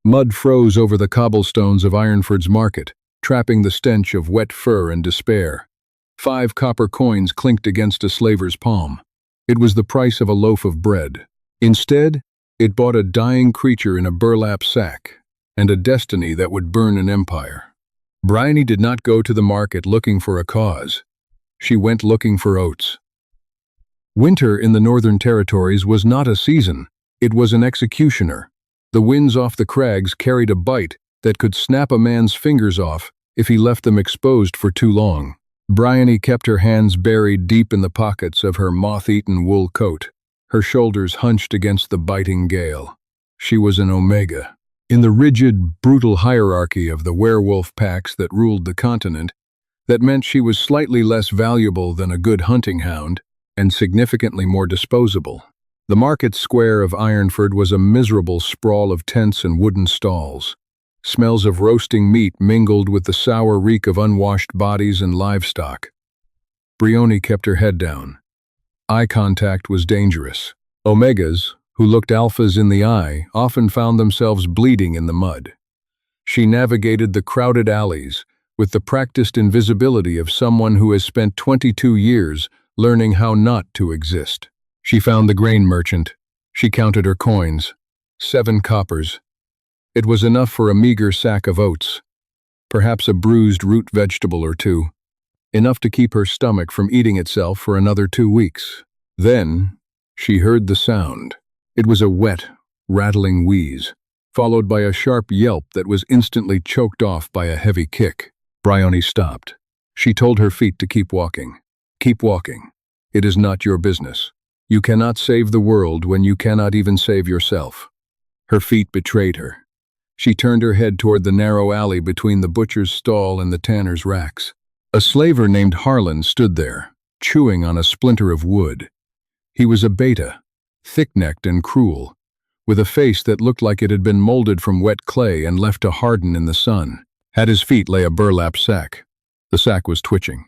Mud froze over the cobblestones of Ironford's market, trapping the stench of wet fur and despair. 5 copper coins clinked against a slaver's palm. It was the price of a loaf of bread. Instead, it bought a dying creature in a burlap sack, and a destiny that would burn an empire. Bryony did not go to the market looking for a cause. She went looking for oats. Winter in the Northern Territories was not a season, it was an executioner. The winds off the crags carried a bite that could snap a man's fingers off if he left them exposed for too long. Bryony kept her hands buried deep in the pockets of her moth-eaten wool coat, her shoulders hunched against the biting gale. She was an Omega. In the rigid, brutal hierarchy of the werewolf packs that ruled the continent, that meant she was slightly less valuable than a good hunting hound, and significantly more disposable. The market square of Ironford was a miserable sprawl of tents and wooden stalls. Smells of roasting meat mingled with the sour reek of unwashed bodies and livestock. Bryony kept her head down. Eye contact was dangerous. Omegas, who looked alphas in the eye, often found themselves bleeding in the mud. She navigated the crowded alleys with the practiced invisibility of someone who has spent 22 years learning how not to exist. She found the grain merchant. She counted her coins. 7 coppers. It was enough for a meager sack of oats, perhaps a bruised root vegetable or two, enough to keep her stomach from eating itself for another 2 weeks. Then, she heard the sound. It was a wet, rattling wheeze, followed by a sharp yelp that was instantly choked off by a heavy kick. Bryony stopped. She told her feet to keep walking. Keep walking. It is not your business. You cannot save the world when you cannot even save yourself. Her feet betrayed her. She turned her head toward the narrow alley between the butcher's stall and the tanner's racks. A slaver named Harlan stood there, chewing on a splinter of wood. He was a beta, thick-necked and cruel, with a face that looked like it had been molded from wet clay and left to harden in the sun. At his feet lay a burlap sack. The sack was twitching.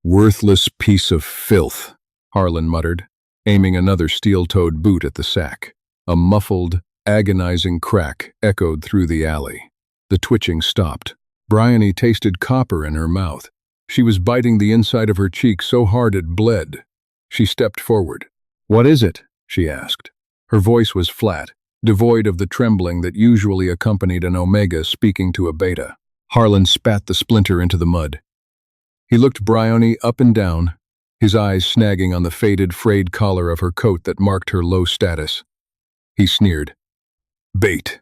"Worthless piece of filth," Harlan muttered, aiming another steel-toed boot at the sack. A muffled, agonizing crack echoed through the alley. The twitching stopped. Bryony tasted copper in her mouth. She was biting the inside of her cheek so hard it bled. She stepped forward. "What is it?" she asked. Her voice was flat, devoid of the trembling that usually accompanied an Omega speaking to a beta. Harlan spat the splinter into the mud. He looked Bryony up and down, his eyes snagging on the faded, frayed collar of her coat that marked her low status. He sneered. "Bait.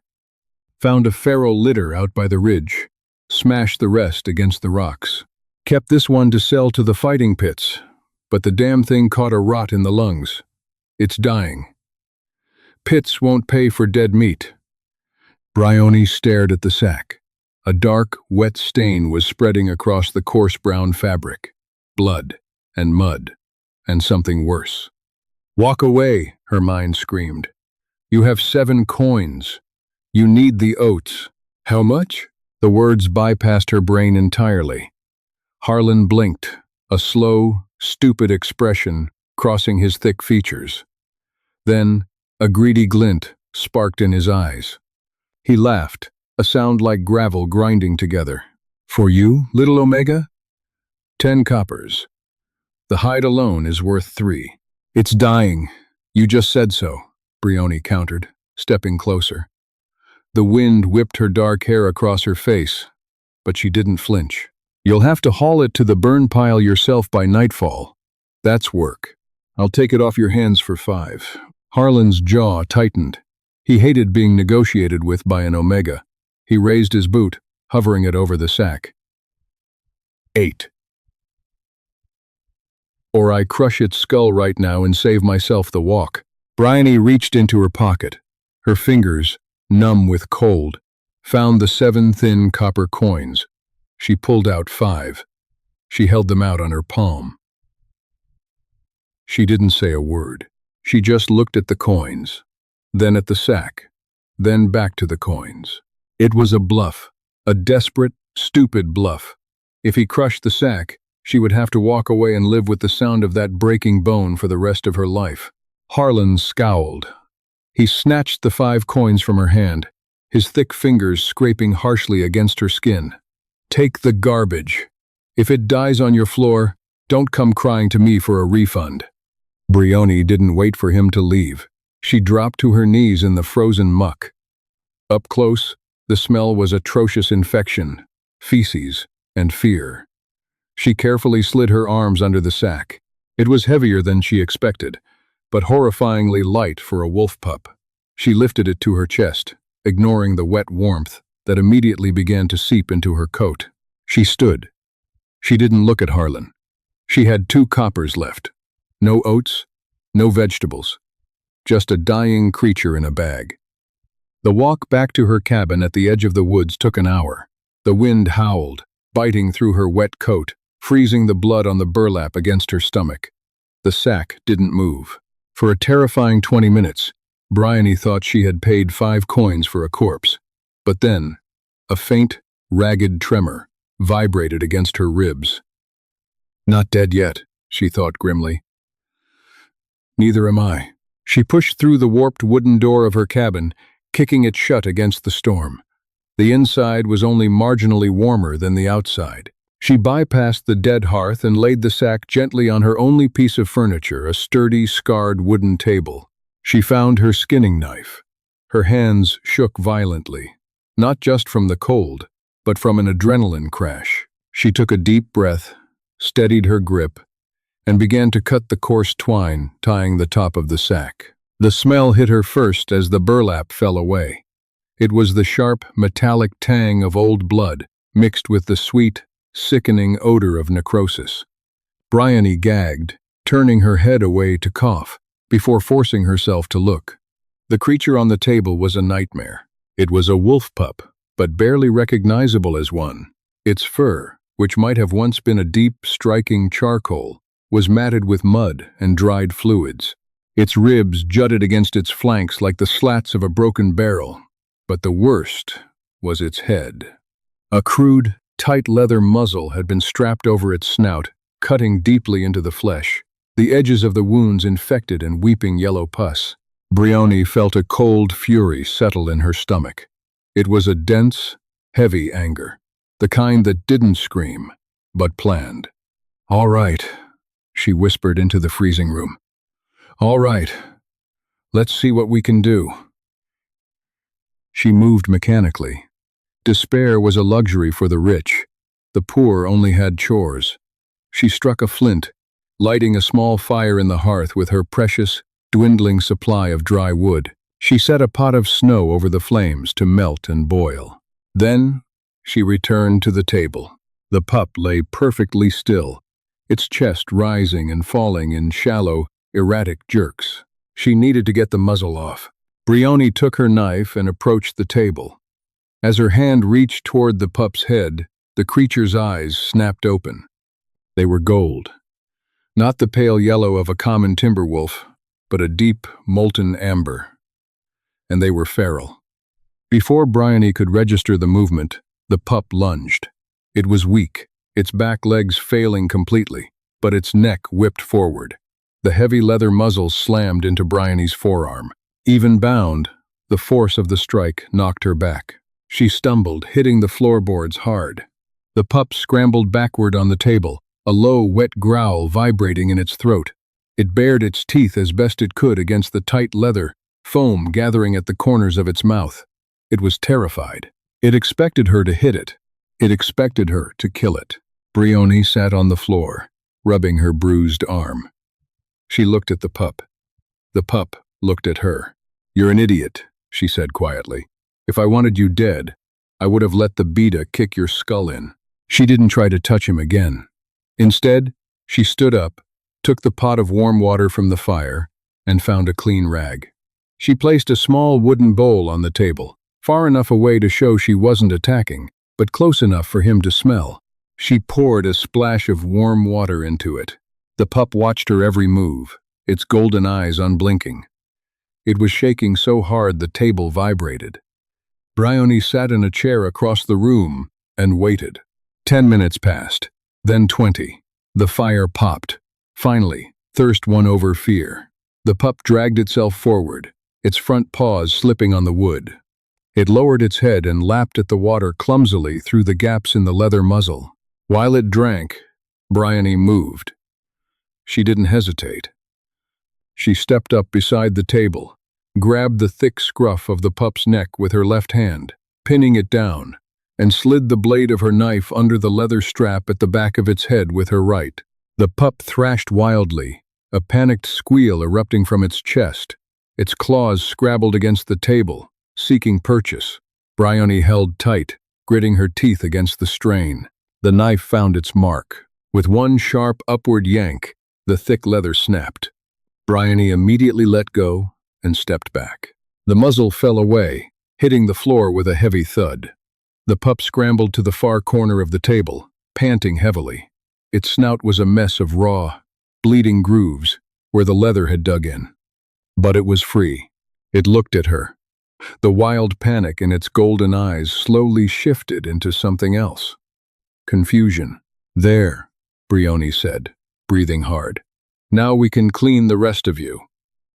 Found a feral litter out by the ridge. Smashed the rest against the rocks. Kept this one to sell to the fighting pits, but the damn thing caught a rot in the lungs. It's dying. Pits won't pay for dead meat." Bryony stared at the sack. A dark, wet stain was spreading across the coarse brown fabric. Blood, and mud, and something worse. "Walk away," her mind screamed. "You have 7 coins. You need the oats." "How much?" The words bypassed her brain entirely. Harlan blinked, a slow, stupid expression crossing his thick features. Then, a greedy glint sparked in his eyes. He laughed, a sound like gravel grinding together. "For you, little Omega? 10 coppers. The hide alone is worth 3. "It's dying. You just said so," Bryony countered, stepping closer. The wind whipped her dark hair across her face, but she didn't flinch. "You'll have to haul it to the burn pile yourself by nightfall. That's work. I'll take it off your hands for 5. Harlan's jaw tightened. He hated being negotiated with by an Omega. He raised his boot, hovering it over the sack. 8. "Or I crush its skull right now and save myself the walk." Bryony reached into her pocket. Her fingers, numb with cold, found the 7 thin copper coins. She pulled out 5. She held them out on her palm. She didn't say a word. She just looked at the coins, then at the sack, then back to the coins. It was a bluff, a desperate, stupid bluff. If he crushed the sack, she would have to walk away and live with the sound of that breaking bone for the rest of her life. Harlan scowled. He snatched the 5 coins from her hand. his thick fingers scraping harshly against her skin. "Take the garbage. If it dies on your floor, don't come crying to me for a refund." Brioni didn't wait for him to leave. She dropped to her knees in the frozen muck. Up close, the smell was atrocious infection, feces, and fear. She carefully slid her arms under the sack. It was heavier than she expected, but horrifyingly light for a wolf pup. She lifted it to her chest, ignoring the wet warmth that immediately began to seep into her coat. She stood. She didn't look at Harlan. She had 2 coppers left. No oats, no vegetables. Just a dying creature in a bag. The walk back to her cabin at the edge of the woods took an hour. The wind howled, biting through her wet coat, freezing the blood on the burlap against her stomach. The sack didn't move. For a terrifying 20 minutes, Bryony thought she had paid 5 coins for a corpse. But then, a faint, ragged tremor vibrated against her ribs. "Not dead yet," she thought grimly. "Neither am I." She pushed through the warped wooden door of her cabin, kicking it shut against the storm. The inside was only marginally warmer than the outside. She bypassed the dead hearth and laid the sack gently on her only piece of furniture, a sturdy, scarred wooden table. She found her skinning knife. Her hands shook violently, not just from the cold, but from an adrenaline crash. She took a deep breath, steadied her grip, and began to cut the coarse twine tying the top of the sack. The smell hit her first as the burlap fell away. It was the sharp, metallic tang of old blood, mixed with the sweet, sickening odor of necrosis. Bryony gagged, turning her head away to cough, before forcing herself to look. The creature on the table was a nightmare. It was a wolf pup, but barely recognizable as one. Its fur, which might have once been a deep, striking charcoal, was matted with mud and dried fluids. Its ribs jutted against its flanks like the slats of a broken barrel. But the worst was its head. A crude, tight leather muzzle had been strapped over its snout, cutting deeply into the flesh, the edges of the wounds infected and weeping yellow pus. Brioni felt a cold fury settle in her stomach. It was a dense, heavy anger, the kind that didn't scream, but planned. "All right," she whispered into the freezing room. "All right. Let's see what we can do." She moved mechanically. Despair was a luxury for the rich. The poor only had chores. She struck a flint, lighting a small fire in the hearth with her precious, dwindling supply of dry wood. She set a pot of snow over the flames to melt and boil. Then, she returned to the table. The pup lay perfectly still, its chest rising and falling in shallow, erratic jerks. She needed to get the muzzle off. Brioni took her knife and approached the table. As her hand reached toward the pup's head, the creature's eyes snapped open. They were gold. Not the pale yellow of a common timber wolf, but a deep, molten amber. And they were feral. Before Bryony could register the movement, the pup lunged. It was weak, its back legs failing completely, but its neck whipped forward. The heavy leather muzzle slammed into Bryony's forearm. Even bound, the force of the strike knocked her back. She stumbled, hitting the floorboards hard. The pup scrambled backward on the table, a low, wet growl vibrating in its throat. It bared its teeth as best it could against the tight leather, foam gathering at the corners of its mouth. It was terrified. It expected her to hit it. It expected her to kill it. Brioni sat on the floor, rubbing her bruised arm. She looked at the pup. The pup looked at her. "You're an idiot," she said quietly. "If I wanted you dead, I would have let the beta kick your skull in." She didn't try to touch him again. Instead, she stood up, took the pot of warm water from the fire, and found a clean rag. She placed a small wooden bowl on the table, far enough away to show she wasn't attacking, but close enough for him to smell. She poured a splash of warm water into it. The pup watched her every move, its golden eyes unblinking. It was shaking so hard the table vibrated. Brioni sat in a chair across the room and waited. 10 minutes passed, then 20. The fire popped. Finally, thirst won over fear. The pup dragged itself forward, its front paws slipping on the wood. It lowered its head and lapped at the water clumsily through the gaps in the leather muzzle. While it drank, Bryony moved. She didn't hesitate. She stepped up beside the table, grabbed the thick scruff of the pup's neck with her left hand, pinning it down, and slid the blade of her knife under the leather strap at the back of its head with her right. The pup thrashed wildly, a panicked squeal erupting from its chest. Its claws scrabbled against the table, seeking purchase. Bryony held tight, gritting her teeth against the strain. The knife found its mark. With one sharp upward yank, the thick leather snapped. Bryony immediately let go and stepped back. The muzzle fell away, hitting the floor with a heavy thud. The pup scrambled to the far corner of the table, panting heavily. Its snout was a mess of raw, bleeding grooves where the leather had dug in. But it was free. It looked at her. The wild panic in its golden eyes slowly shifted into something else. Confusion. "There," Bryony said, breathing hard. "Now we can clean the rest of you."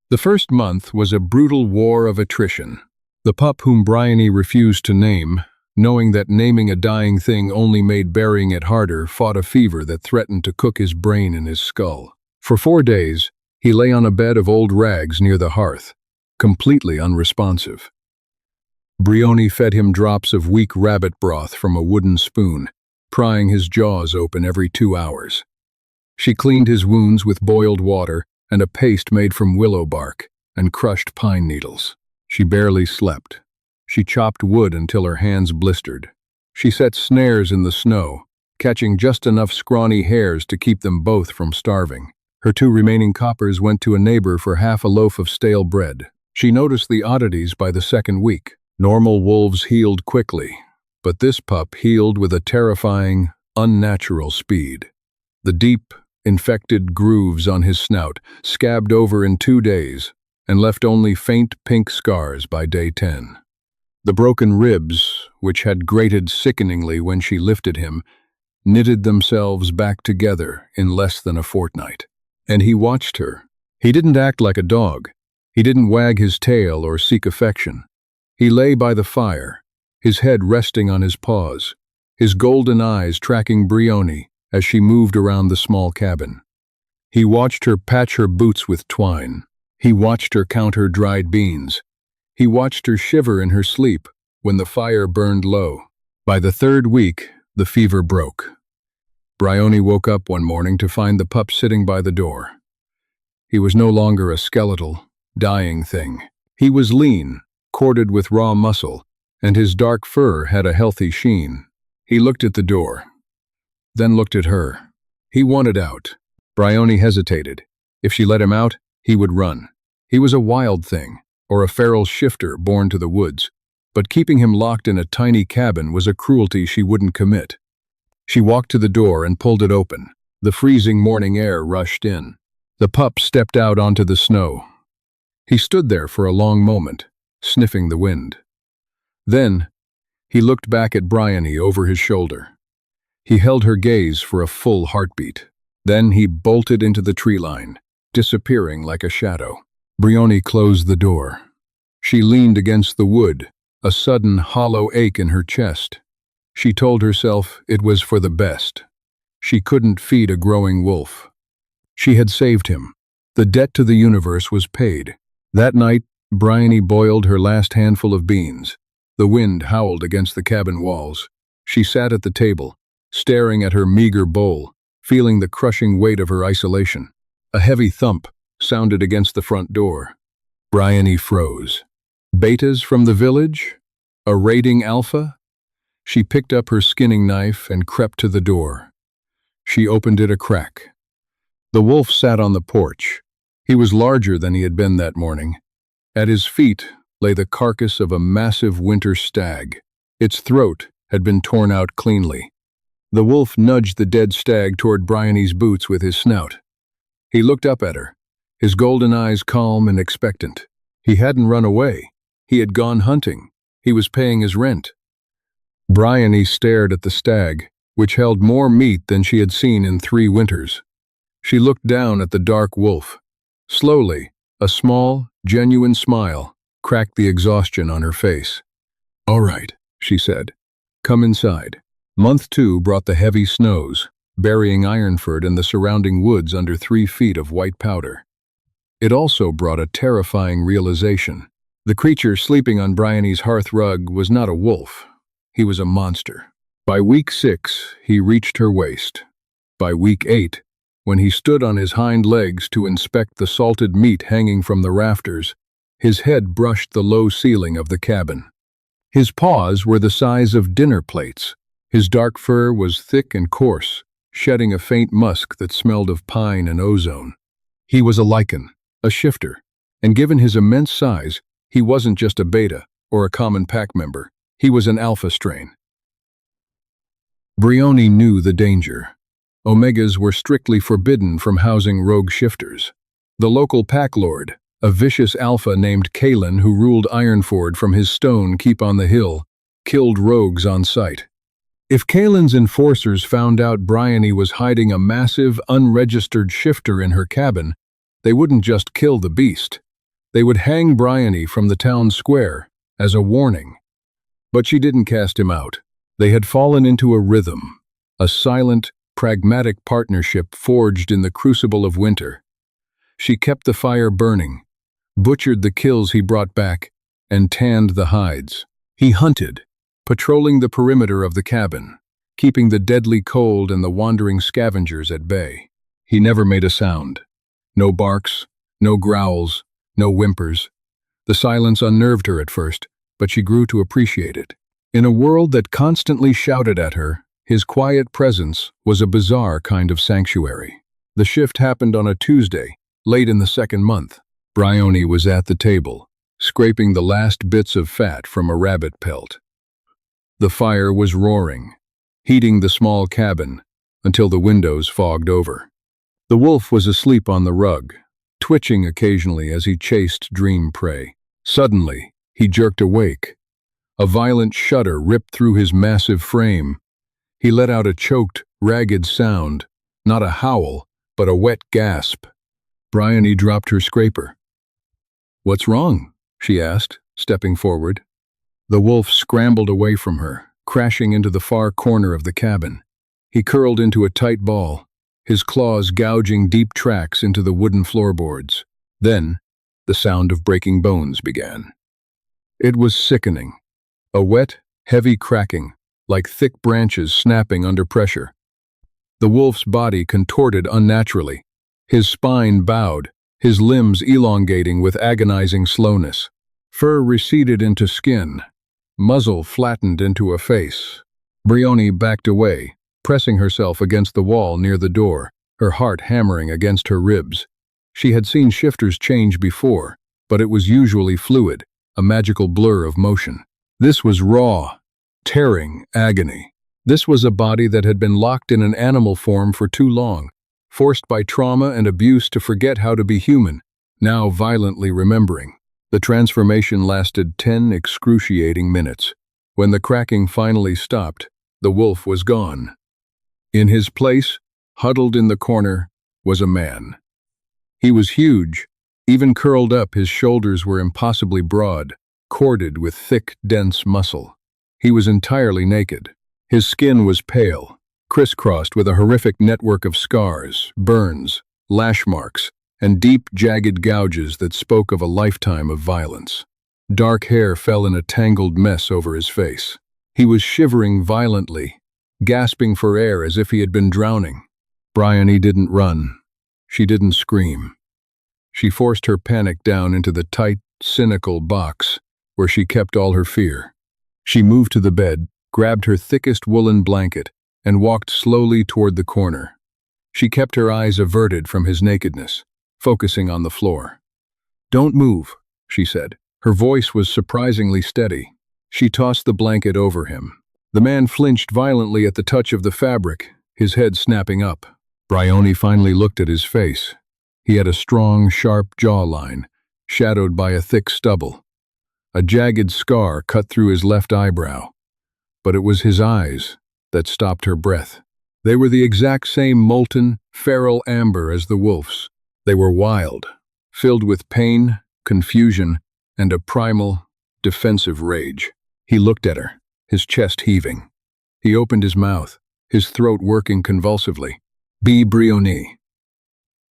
The first month was a brutal war of attrition. The pup whom Bryony refused to name, knowing that naming a dying thing only made burying it harder, fought a fever that threatened to cook his brain and his skull. For 4 days, he lay on a bed of old rags near the hearth, completely unresponsive. Bryony fed him drops of weak rabbit broth from a wooden spoon, prying his jaws open every 2 hours. She cleaned his wounds with boiled water and a paste made from willow bark and crushed pine needles. She barely slept. She chopped wood until her hands blistered. She set snares in the snow, catching just enough scrawny hairs to keep them both from starving. Her 2 remaining coppers went to a neighbor for half a loaf of stale bread. She noticed the oddities by the second week. Normal wolves healed quickly, but this pup healed with a terrifying, unnatural speed. The deep, infected grooves on his snout scabbed over in 2 days and left only faint pink scars by day 10. The broken ribs, which had grated sickeningly when she lifted him, knitted themselves back together in less than a fortnight. And he watched her. He didn't act like a dog. He didn't wag his tail or seek affection. He lay by the fire, his head resting on his paws, his golden eyes tracking Bryony as she moved around the small cabin. He watched her patch her boots with twine. He watched her count her dried beans. He watched her shiver in her sleep when the fire burned low. By the 3rd week, the fever broke. Bryony woke up one morning to find the pup sitting by the door. He was no longer a skeletal, dying thing. He was lean, corded with raw muscle, and his dark fur had a healthy sheen. He looked at the door, then looked at her. He wanted out. Bryony hesitated. If she let him out, he would run. He was a wild thing, or a feral shifter born to the woods, but keeping him locked in a tiny cabin was a cruelty she wouldn't commit. She walked to the door and pulled it open. The freezing morning air rushed in. The pup stepped out onto the snow. He stood there for a long moment, sniffing the wind. Then, he looked back at Bryony over his shoulder. He held her gaze for a full heartbeat. Then he bolted into the tree line, disappearing like a shadow. Bryony closed the door. She leaned against the wood, a sudden hollow ache in her chest. She told herself it was for the best. She couldn't feed a growing wolf. She had saved him. The debt to the universe was paid. That night, Bryony boiled her last handful of beans. The wind howled against the cabin walls. She sat at the table, staring at her meager bowl, feeling the crushing weight of her isolation. A heavy thump sounded against the front door. Bryony froze. Betas from the village? A raiding alpha? She picked up her skinning knife and crept to the door. She opened it a crack. The wolf sat on the porch. He was larger than he had been that morning. At his feet lay the carcass of a massive winter stag. Its throat had been torn out cleanly. The wolf nudged the dead stag toward Bryony's boots with his snout. He looked up at her, his golden eyes calm and expectant. He hadn't run away. He had gone hunting. He was paying his rent. Bryony stared at the stag, which held more meat than she had seen in 3 winters. She looked down at the dark wolf. Slowly, a small, genuine smile cracked the exhaustion on her face. All right, she said. Come inside. Month 2 brought the heavy snows, burying Ironford and the surrounding woods under 3 feet of white powder. It also brought a terrifying realization. The creature sleeping on Bryony's hearth rug was not a wolf. He was a monster. By week 6, he reached her waist. By week 8, when he stood on his hind legs to inspect the salted meat hanging from the rafters, his head brushed the low ceiling of the cabin. His paws were the size of dinner plates. His dark fur was thick and coarse, shedding a faint musk that smelled of pine and ozone. He was a Lycan, a shifter, and given his immense size, he wasn't just a beta or a common pack member. He was an alpha strain. Bryony knew the danger. Omegas were strictly forbidden from housing rogue shifters. The local pack lord, a vicious alpha named Kalen who ruled Ironford from his stone keep on the hill, killed rogues on sight. If Kalen's enforcers found out Bryony was hiding a massive, unregistered shifter in her cabin, they wouldn't just kill the beast. They would hang Bryony from the town square as a warning. But she didn't cast him out. They had fallen into a rhythm, a silent, pragmatic partnership forged in the crucible of winter. She kept the fire burning, butchered the kills he brought back, and tanned the hides. He hunted, patrolling the perimeter of the cabin, keeping the deadly cold and the wandering scavengers at bay. He never made a sound. No barks, no growls, no whimpers. The silence unnerved her at first, but she grew to appreciate it. In a world that constantly shouted at her, his quiet presence was a bizarre kind of sanctuary. The shift happened on a Tuesday, late in the 2nd month. Bryony was at the table, scraping the last bits of fat from a rabbit pelt. The fire was roaring, heating the small cabin until the windows fogged over. The wolf was asleep on the rug, twitching occasionally as he chased dream prey. Suddenly, he jerked awake. A violent shudder ripped through his massive frame. He let out a choked, ragged sound, not a howl, but a wet gasp. Bryony dropped her scraper. "What's wrong?" she asked, stepping forward. The wolf scrambled away from her, crashing into the far corner of the cabin. He curled into a tight ball, his claws gouging deep tracks into the wooden floorboards. Then, the sound of breaking bones began. It was sickening. A wet, heavy cracking, like thick branches snapping under pressure. The wolf's body contorted unnaturally, his spine bowed, his limbs elongating with agonizing slowness. Fur receded into skin, muzzle flattened into a face. Bryony backed away, pressing herself against the wall near the door, her heart hammering against her ribs. She had seen shifters change before, but it was usually fluid, a magical blur of motion. This was raw, tearing agony. This was a body that had been locked in an animal form for too long, forced by trauma and abuse to forget how to be human, now violently remembering. The transformation lasted 10 excruciating minutes. When the cracking finally stopped, the wolf was gone. In his place, huddled in the corner, was a man. He was huge. Even curled up, his shoulders were impossibly broad, corded with thick, dense muscle. He was entirely naked. His skin was pale, crisscrossed with a horrific network of scars, burns, lash marks, and deep, jagged gouges that spoke of a lifetime of violence. Dark hair fell in a tangled mess over his face. He was shivering violently, gasping for air as if he had been drowning. Bryony didn't run. She didn't scream. She forced her panic down into the tight, cynical box where she kept all her fear. She moved to the bed, grabbed her thickest woolen blanket, and walked slowly toward the corner. She kept her eyes averted from his nakedness, focusing on the floor. "Don't move," she said. Her voice was surprisingly steady. She tossed the blanket over him. The man flinched violently at the touch of the fabric, his head snapping up. Bryony finally looked at his face. He had a strong, sharp jawline, shadowed by a thick stubble. A jagged scar cut through his left eyebrow. But it was his eyes that stopped her breath. They were the exact same molten, feral amber as the wolf's. They were wild, filled with pain, confusion, and a primal, defensive rage. He looked at her, his chest heaving. He opened his mouth, his throat working convulsively. "Be Brioni,"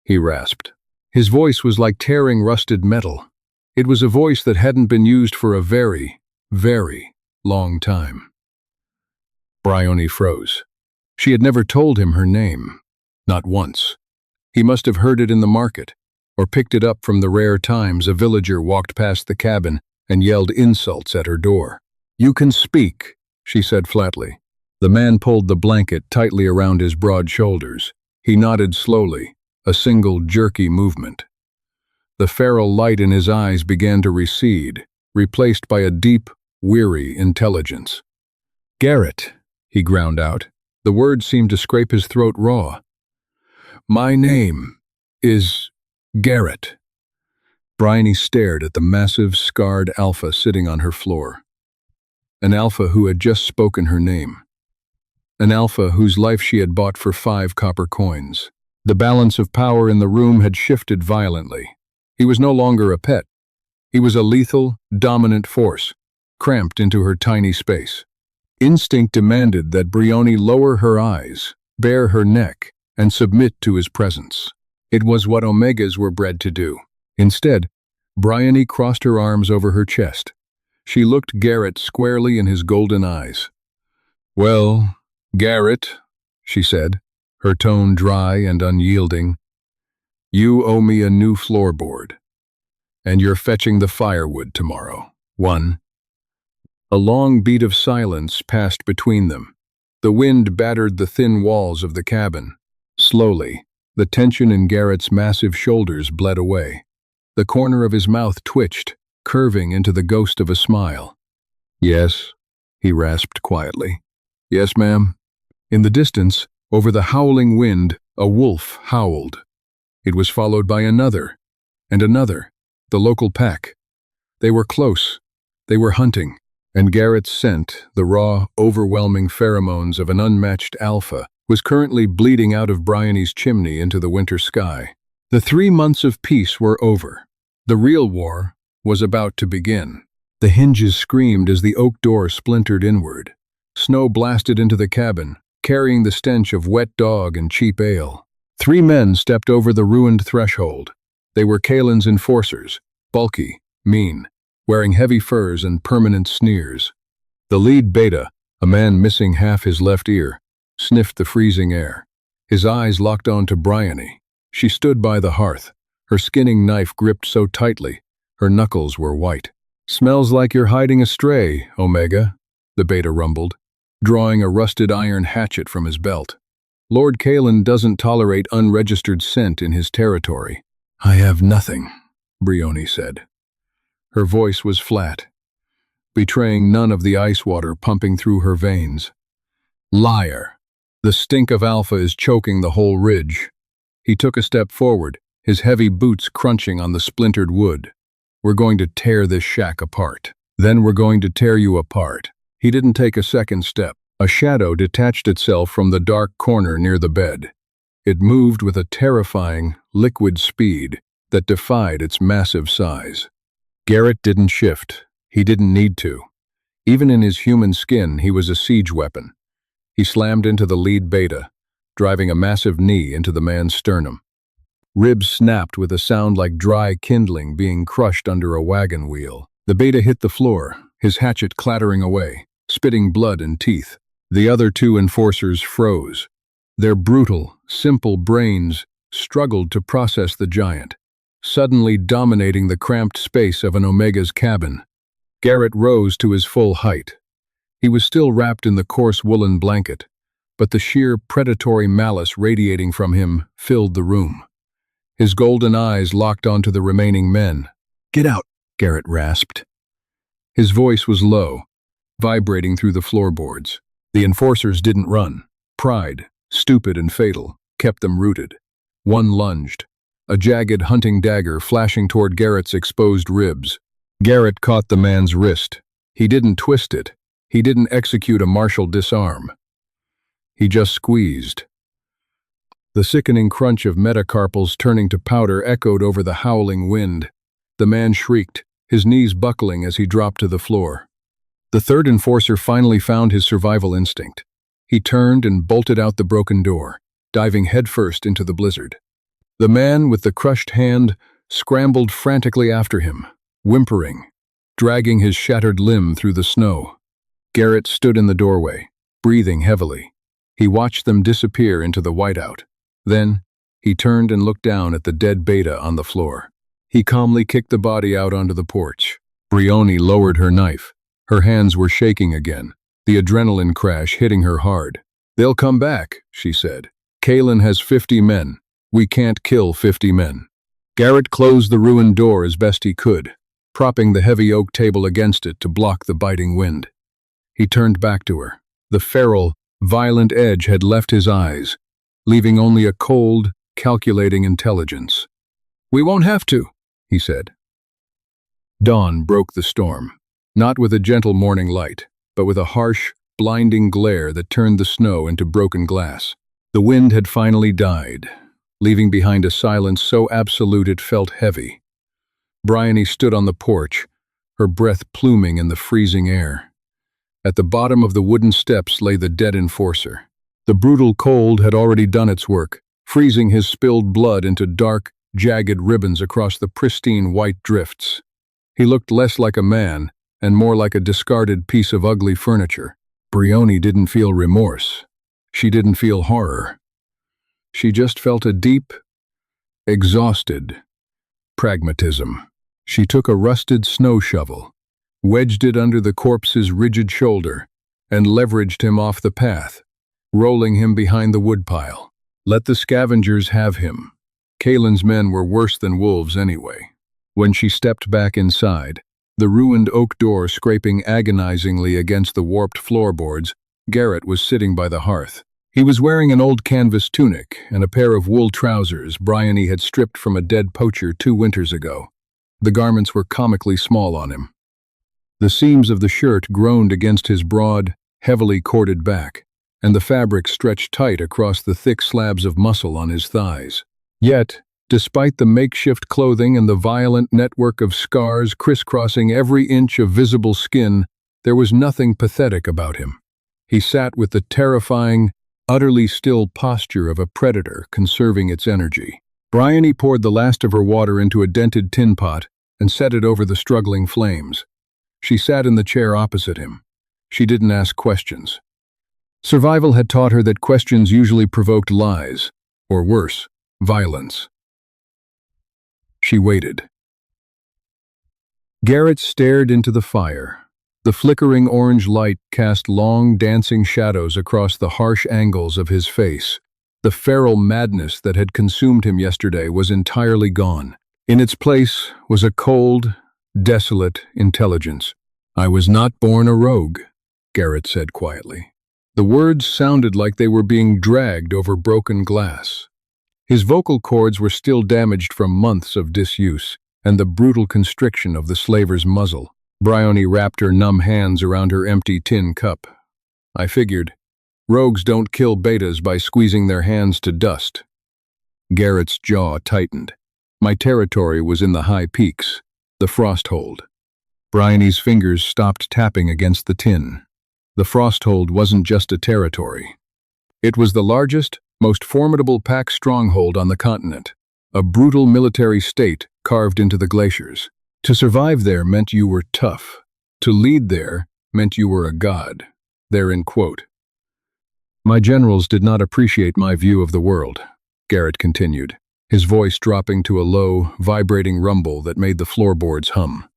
he rasped. His voice was like tearing rusted metal. It was a voice that hadn't been used for a very, very long time. Brioni froze. She had never told him her name. Not once. He must have heard it in the market, or picked it up from the rare times a villager walked past the cabin and yelled insults at her door. "You can speak," she said flatly. The man pulled the blanket tightly around his broad shoulders. He nodded slowly, a single jerky movement. The feral light in his eyes began to recede, replaced by a deep, weary intelligence. "Garrett," he ground out. The words seemed to scrape his throat raw. "My name is Garrett." Bryony stared at the massive, scarred alpha sitting on her floor. An alpha who had just spoken her name. An alpha whose life she had bought for 5 copper coins. The balance of power in the room had shifted violently. He was no longer a pet. He was a lethal, dominant force, cramped into her tiny space. Instinct demanded that Brioni lower her eyes, bare her neck, and submit to his presence. It was what Omegas were bred to do. Instead, Bryony crossed her arms over her chest. She looked Garrett squarely in his golden eyes. "Well, Garrett," she said, her tone dry and unyielding, "you owe me a new floorboard. And you're fetching the firewood tomorrow. 1. A long beat of silence passed between them. The wind battered the thin walls of the cabin. Slowly, the tension in Garrett's massive shoulders bled away. The corner of his mouth twitched, curving into the ghost of a smile. "Yes," he rasped quietly. "Yes, ma'am." In the distance, over the howling wind, a wolf howled. It was followed by another, and another, the local pack. They were close. They were hunting, and Garrett's scent, the raw, overwhelming pheromones of an unmatched alpha, was currently bleeding out of Bryony's chimney into the winter sky. The 3 months of peace were over. The real war was about to begin. The hinges screamed as the oak door splintered inward. Snow blasted into the cabin, carrying the stench of wet dog and cheap ale. 3 men stepped over the ruined threshold. They were Kalen's enforcers, bulky, mean, wearing heavy furs and permanent sneers. The lead beta, a man missing half his left ear, sniffed the freezing air. His eyes locked on to Bryony. She stood by the hearth, her skinning knife gripped so tightly, her knuckles were white. "Smells like you're hiding a stray, Omega," the beta rumbled, drawing a rusted iron hatchet from his belt. "Lord Kalen doesn't tolerate unregistered scent in his territory." "I have nothing," Brioni said. Her voice was flat, betraying none of the ice water pumping through her veins. "Liar. The stink of alpha is choking the whole ridge." He took a step forward, his heavy boots crunching on the splintered wood. "We're going to tear this shack apart. Then we're going to tear you apart." He didn't take a second step. A shadow detached itself from the dark corner near the bed. It moved with a terrifying, liquid speed that defied its massive size. Garrett didn't shift. He didn't need to. Even in his human skin, he was a siege weapon. He slammed into the lead beta, driving a massive knee into the man's sternum. Ribs snapped with a sound like dry kindling being crushed under a wagon wheel. The beta hit the floor, his hatchet clattering away, spitting blood and teeth. The other 2 enforcers froze. Their brutal, simple brains struggled to process the giant, suddenly dominating the cramped space of an Omega's cabin. Garrett rose to his full height. He was still wrapped in the coarse woolen blanket, but the sheer predatory malice radiating from him filled the room. His golden eyes locked onto the remaining men. "Get out," Garrett rasped. His voice was low, vibrating through the floorboards. The enforcers didn't run. Pride, stupid and fatal, kept them rooted. One lunged, a jagged hunting dagger flashing toward Garrett's exposed ribs. Garrett caught the man's wrist. He didn't twist it. He didn't execute a martial disarm. He just squeezed. The sickening crunch of metacarpals turning to powder echoed over the howling wind. The man shrieked, his knees buckling as he dropped to the floor. The third enforcer finally found his survival instinct. He turned and bolted out the broken door, diving headfirst into the blizzard. The man with the crushed hand scrambled frantically after him, whimpering, dragging his shattered limb through the snow. Garrett stood in the doorway, breathing heavily. He watched them disappear into the whiteout. Then, he turned and looked down at the dead Beta on the floor. He calmly kicked the body out onto the porch. Brioni lowered her knife. Her hands were shaking again, the adrenaline crash hitting her hard. "They'll come back," she said. "Kalen has 50 men. We can't kill 50 men." Garrett closed the ruined door as best he could, propping the heavy oak table against it to block the biting wind. He turned back to her. The feral, violent edge had left his eyes, leaving only a cold, calculating intelligence. "We won't have to," he said. Dawn broke the storm, not with a gentle morning light, but with a harsh, blinding glare that turned the snow into broken glass. The wind had finally died, leaving behind a silence so absolute it felt heavy. Bryony stood on the porch, her breath pluming in the freezing air. At the bottom of the wooden steps lay the dead enforcer. The brutal cold had already done its work, freezing his spilled blood into dark, jagged ribbons across the pristine white drifts. He looked less like a man and more like a discarded piece of ugly furniture. Brioni didn't feel remorse. She didn't feel horror. She just felt a deep, exhausted pragmatism. She took a rusted snow shovel, wedged it under the corpse's rigid shoulder, and leveraged him off the path, rolling him behind the woodpile. Let the scavengers have him. Kalen's men were worse than wolves anyway. When she stepped back inside, the ruined oak door scraping agonizingly against the warped floorboards, Garrett was sitting by the hearth. He was wearing an old canvas tunic and a pair of wool trousers Bryony had stripped from a dead poacher 2 winters ago. The garments were comically small on him. The seams of the shirt groaned against his broad, heavily corded back, and the fabric stretched tight across the thick slabs of muscle on his thighs. Yet, despite the makeshift clothing and the violent network of scars crisscrossing every inch of visible skin, there was nothing pathetic about him. He sat with the terrifying, utterly still posture of a predator conserving its energy. Bryony poured the last of her water into a dented tin pot and set it over the struggling flames. She sat in the chair opposite him. She didn't ask questions. Survival had taught her that questions usually provoked lies, or worse, violence. She waited. Garrett stared into the fire. The flickering orange light cast long, dancing shadows across the harsh angles of his face. The feral madness that had consumed him yesterday was entirely gone. In its place was a cold, desolate intelligence. "I was not born a rogue," Garrett said quietly. The words sounded like they were being dragged over broken glass. His vocal cords were still damaged from months of disuse and the brutal constriction of the slaver's muzzle. Bryony wrapped her numb hands around her empty tin cup. "I figured. Rogues don't kill betas by squeezing their hands to dust." Garrett's jaw tightened. "My territory was in the high peaks, the Frosthold." Bryony's fingers stopped tapping against the tin. The Frosthold wasn't just a territory. It was the largest, most formidable pack stronghold on the continent, a brutal military state carved into the glaciers. To survive there meant you were tough. To lead there meant you were a god. Therein quote. "My generals did not appreciate my view of the world," Garrett continued, his voice dropping to a low, vibrating rumble that made the floorboards hum.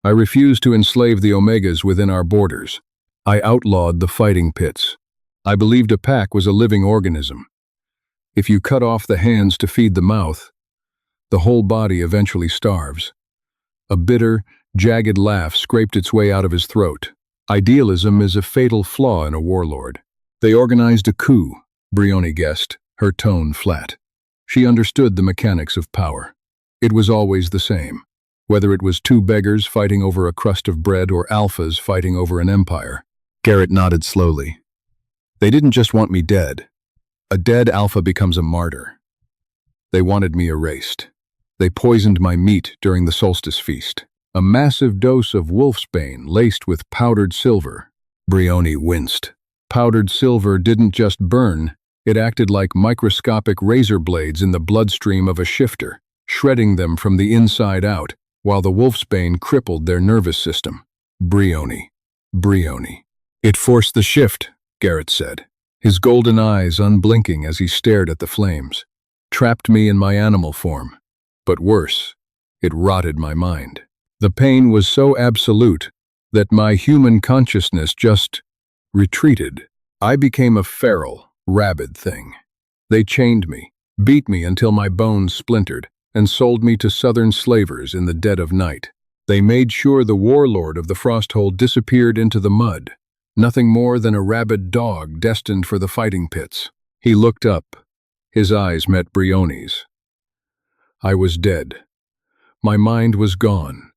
"I refused to enslave the Omegas within our borders. I outlawed the fighting pits. I believed a pack was a living organism. If you cut off the hands to feed the mouth, the whole body eventually starves." A bitter, jagged laugh scraped its way out of his throat. "Idealism is a fatal flaw in a warlord." "They organized a coup," Brioni guessed, her tone flat. She understood the mechanics of power. It was always the same, whether it was 2 beggars fighting over a crust of bread or alphas fighting over an empire. Garrett nodded slowly. "They didn't just want me dead. A dead alpha becomes a martyr. They wanted me erased. They poisoned my meat during the solstice feast. A massive dose of wolfsbane laced with powdered silver. Brioni winced. Powdered silver didn't just burn, it acted like microscopic razor blades in the bloodstream of a shifter, shredding them from the inside out, while the wolfsbane crippled their nervous system. Brioni. Brioni. It forced the shift, Garrett said, his golden eyes unblinking as he stared at the flames. Trapped me in my animal form. But worse, it rotted my mind. The pain was so absolute that my human consciousness just retreated. I became a feral, rabid thing. They chained me, beat me until my bones splintered, and sold me to southern slavers in the dead of night. They made sure the warlord of the Frosthold disappeared into the mud, nothing more than a rabid dog destined for the fighting pits. He looked up. His eyes met Brioni's. I was dead. My mind was gone.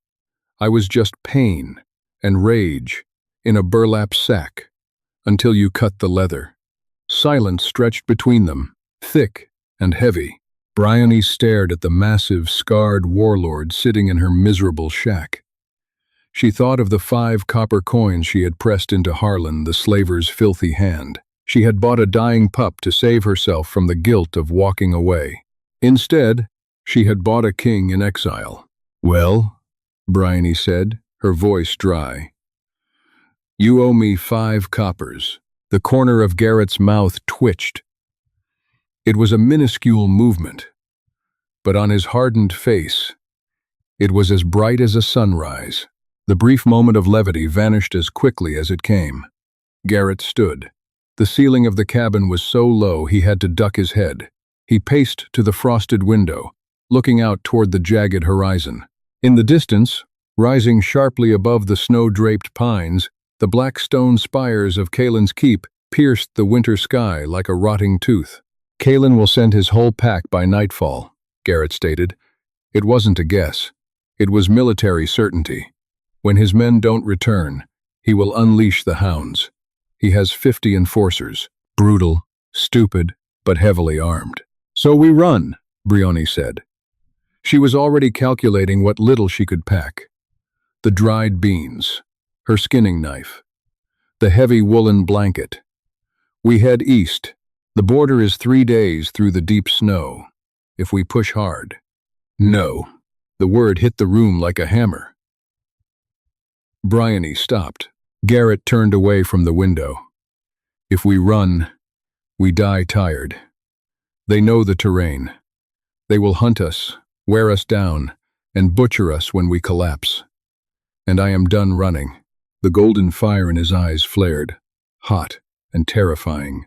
I was just pain and rage in a burlap sack, until you cut the leather. Silence stretched between them, thick and heavy. Brioni stared at the massive, scarred warlord sitting in her miserable shack. She thought of the 5 copper coins she had pressed into Harlan, the slaver's filthy hand. She had bought a dying pup to save herself from the guilt of walking away. Instead, she had bought a king in exile. "Well," Brioni said, her voice dry. "You owe me 5 coppers. The corner of Garrett's mouth twitched. It was a minuscule movement, but on his hardened face, it was as bright as a sunrise. The brief moment of levity vanished as quickly as it came. Garrett stood. The ceiling of the cabin was so low he had to duck his head. He paced to the frosted window, looking out toward the jagged horizon. In the distance, rising sharply above the snow-draped pines, the black stone spires of Kalen's keep pierced the winter sky like a rotting tooth. "Kalen will send his whole pack by nightfall," Garrett stated. It wasn't a guess. It was military certainty. When his men don't return, he will unleash the hounds. He has 50 enforcers, brutal, stupid, but heavily armed. "So we run," Brioni said. She was already calculating what little she could pack. The dried beans, her skinning knife, the heavy woolen blanket. "We head east. The border is 3 days through the deep snow. If we push hard." "No." The word hit the room like a hammer. Brioni stopped. Garrett turned away from the window. "If we run, we die tired. They know the terrain. They will hunt us, wear us down, and butcher us when we collapse. And I am done running." The golden fire in his eyes flared, hot and terrifying.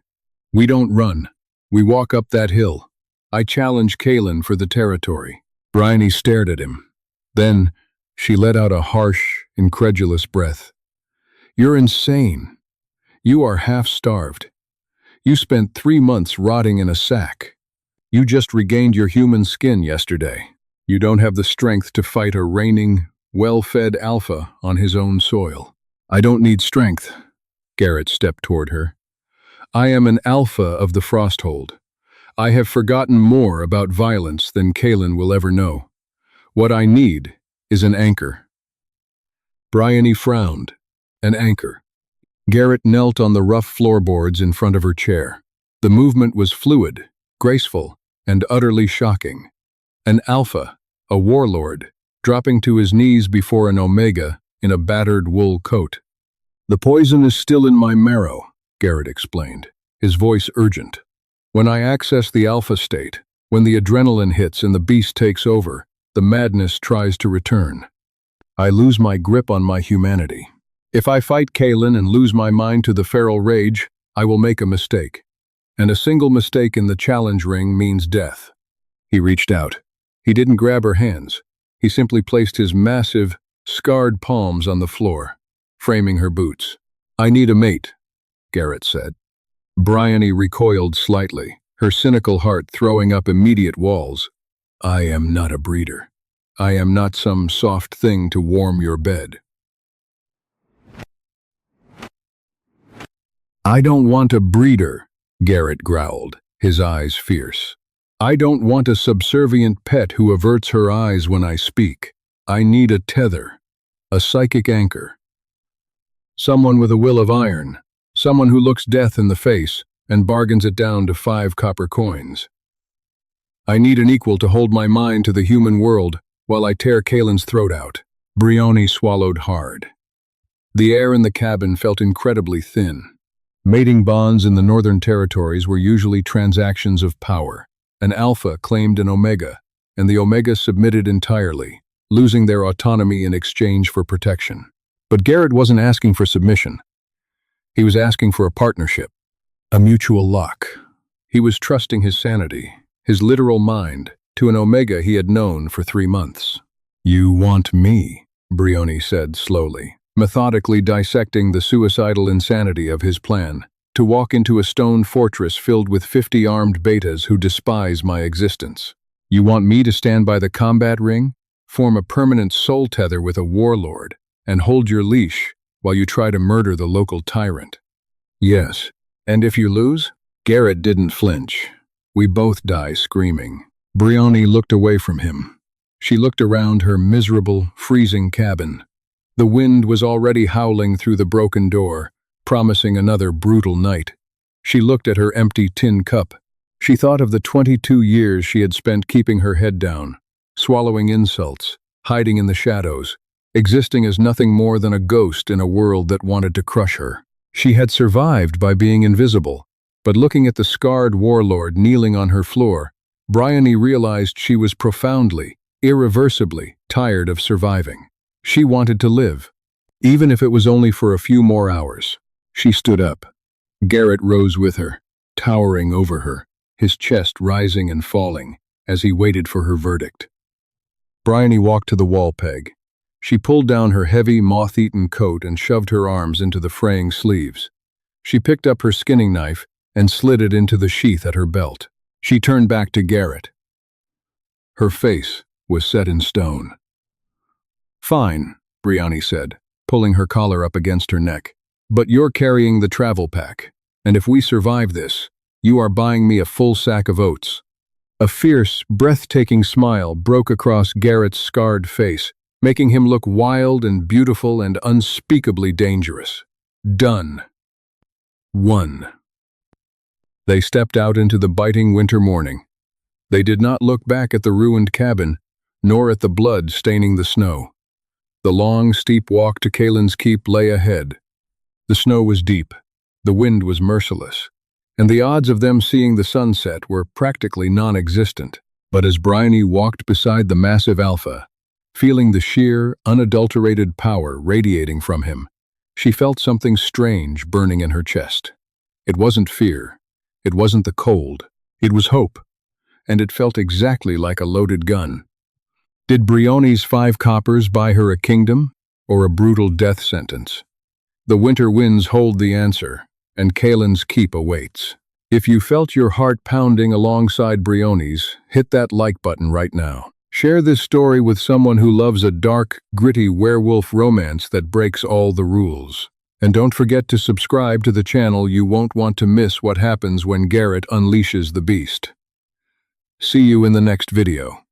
"We don't run. We walk up that hill. I challenge Kalen for the territory." Brioni stared at him. Then she let out a harsh, incredulous breath. "You're insane. You are half-starved. You spent 3 months rotting in a sack. You just regained your human skin yesterday. You don't have the strength to fight a reigning, well-fed alpha on his own soil." "I don't need strength." Garrett stepped toward her. "I am an alpha of the Frosthold. I have forgotten more about violence than Kalen will ever know. What I need is an anchor." Brioni frowned. An anchor. Garrett knelt on the rough floorboards in front of her chair. The movement was fluid, graceful, and utterly shocking. An alpha, a warlord, dropping to his knees before an omega in a battered wool coat. "The poison is still in my marrow," Garrett explained, his voice urgent. "When I access the alpha state, when the adrenaline hits and the beast takes over, the madness tries to return. I lose my grip on my humanity. If I fight Kalen and lose my mind to the feral rage, I will make a mistake. And a single mistake in the challenge ring means death." He reached out. He didn't grab her hands. He simply placed his massive, scarred palms on the floor, framing her boots. "I need a mate," Garrett said. Brioni recoiled slightly, her cynical heart throwing up immediate walls. "I am not a breeder. I am not some soft thing to warm your bed." "I don't want a breeder," Garrett growled, his eyes fierce. "I don't want a subservient pet who averts her eyes when I speak. I need a tether, a psychic anchor. Someone with a will of iron, someone who looks death in the face and bargains it down to 5 copper coins. I need an equal to hold my mind to the human world while I tear Kalen's throat out. Brioni swallowed hard. The air in the cabin felt incredibly thin. Mating bonds in the Northern Territories were usually transactions of power. An alpha claimed an omega, and the omega submitted entirely, losing their autonomy in exchange for protection. But Garrett wasn't asking for submission. He was asking for a partnership, a mutual lock. He was trusting his sanity, his literal mind, to an omega he had known for 3 months. You want me, Brioni said slowly, methodically dissecting the suicidal insanity of his plan, to walk into a stone fortress filled with 50 armed betas who despise my existence. You want me to stand by the combat ring, form a permanent soul tether with a warlord, and hold your leash while you try to murder the local tyrant? Yes. And if you lose? Garrett didn't flinch. We both die screaming. Brioni looked away from him. She looked around her miserable, freezing cabin. The wind was already howling through the broken door, promising another brutal night. She looked at her empty tin cup. She thought of the 22 years she had spent keeping her head down, swallowing insults, hiding in the shadows, existing as nothing more than a ghost in a world that wanted to crush her. She had survived by being invisible, but looking at the scarred warlord kneeling on her floor, Brioni realized she was profoundly, irreversibly tired of surviving. She wanted to live, even if it was only for a few more hours. She stood up. Garrett rose with her, towering over her, his chest rising and falling as he waited for her verdict. Brioni walked to the wall peg. She pulled down her heavy, moth-eaten coat and shoved her arms into the fraying sleeves. She picked up her skinning knife and slid it into the sheath at her belt. She turned back to Garrett. Her face was set in stone. Fine, Brioni said, pulling her collar up against her neck. But you're carrying the travel pack, and if we survive this, you are buying me a full sack of oats. A fierce, breathtaking smile broke across Garrett's scarred face, making him look wild and beautiful and unspeakably dangerous. Done. 1. They stepped out into the biting winter morning. They did not look back at the ruined cabin, nor at the blood staining the snow. The long, steep walk to Kalen's keep lay ahead. The snow was deep, the wind was merciless, and the odds of them seeing the sunset were practically non-existent. But as Brioni walked beside the massive alpha, feeling the sheer, unadulterated power radiating from him, she felt something strange burning in her chest. It wasn't fear. It wasn't the cold. It was hope. And it felt exactly like a loaded gun. Did Brioni's 5 coppers buy her a kingdom, or a brutal death sentence? The winter winds hold the answer, and Kalen's keep awaits. If you felt your heart pounding alongside Brioni's, hit that like button right now. Share this story with someone who loves a dark, gritty werewolf romance that breaks all the rules. And don't forget to subscribe to the channel. You won't want to miss what happens when Garrett unleashes the beast. See you in the next video.